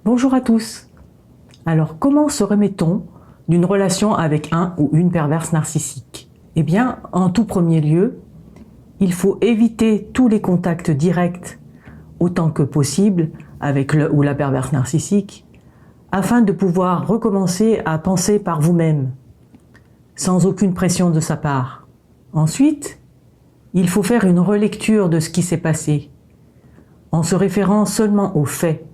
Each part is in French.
Bonjour à tous. Alors, comment se remet-on d'une relation avec un ou une perverse narcissique? Eh bien, en tout premier lieu, il faut éviter tous les contacts directs autant que possible avec le ou la perverse narcissique afin de pouvoir recommencer à penser par vous-même, sans aucune pression de sa part. Ensuite, il faut faire une relecture de ce qui s'est passé, en se référant seulement aux faits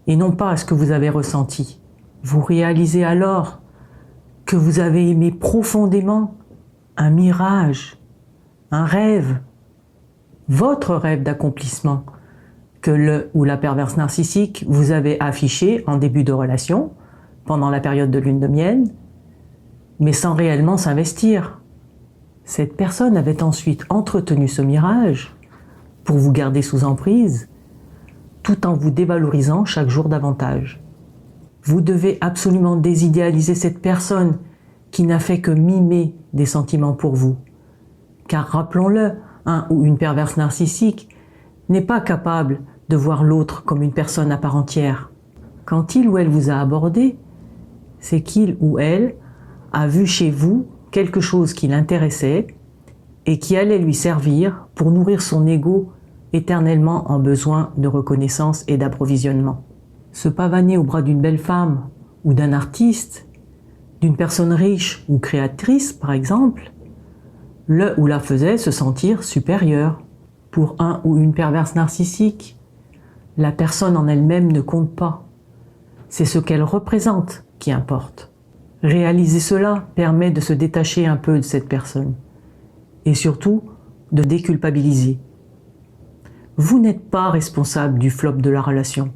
et non pas à ce que vous avez ressenti. Vous réalisez alors que vous avez aimé profondément un mirage, un rêve, votre rêve d'accomplissement que le ou la perverse narcissique vous avait affiché en début de relation, pendant la période de lune de miel, mais sans réellement s'investir. Cette personne avait ensuite entretenu ce mirage pour vous garder sous emprise, tout en vous dévalorisant chaque jour davantage. Vous devez absolument désidéaliser cette personne qui n'a fait que mimer des sentiments pour vous. Car rappelons-le, un ou une perverse narcissique n'est pas capable de voir l'autre comme une personne à part entière. Quand il ou elle vous a abordé, c'est qu'il ou elle a vu chez vous quelque chose qui l'intéressait et qui allait lui servir pour nourrir son ego éternellement en besoin de reconnaissance et d'approvisionnement. Se pavaner au bras d'une belle femme ou d'un artiste, d'une personne riche ou créatrice par exemple, le ou la faisait se sentir supérieur. Pour un ou une perverse narcissique, la personne en elle-même ne compte pas. C'est ce qu'elle représente qui importe. Réaliser cela permet de se détacher un peu de cette personne et surtout de déculpabiliser. Vous n'êtes pas responsable du flop de la relation,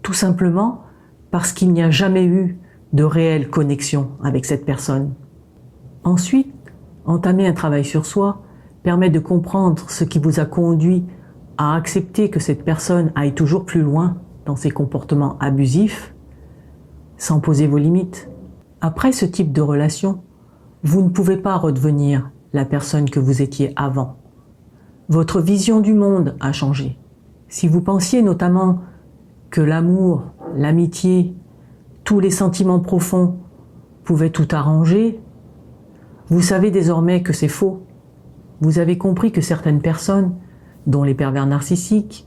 tout simplement parce qu'il n'y a jamais eu de réelle connexion avec cette personne. Ensuite, entamer un travail sur soi permet de comprendre ce qui vous a conduit à accepter que cette personne aille toujours plus loin dans ses comportements abusifs, sans poser vos limites. Après ce type de relation, vous ne pouvez pas redevenir la personne que vous étiez avant. Votre vision du monde a changé. Si vous pensiez notamment que l'amour, l'amitié, tous les sentiments profonds pouvaient tout arranger, vous savez désormais que c'est faux. Vous avez compris que certaines personnes, dont les pervers narcissiques,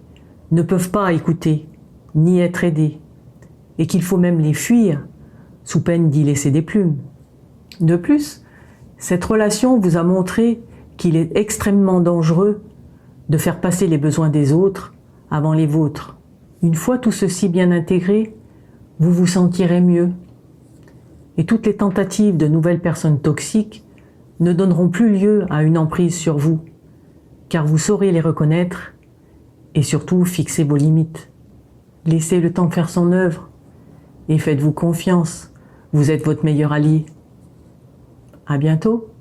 ne peuvent pas écouter, ni être aidées, et qu'il faut même les fuir, sous peine d'y laisser des plumes. De plus, cette relation vous a montré qu'il est extrêmement dangereux de faire passer les besoins des autres avant les vôtres. Une fois tout ceci bien intégré, vous vous sentirez mieux. Et toutes les tentatives de nouvelles personnes toxiques ne donneront plus lieu à une emprise sur vous, car vous saurez les reconnaître et surtout fixer vos limites. Laissez le temps faire son œuvre et faites-vous confiance, vous êtes votre meilleur allié. À bientôt.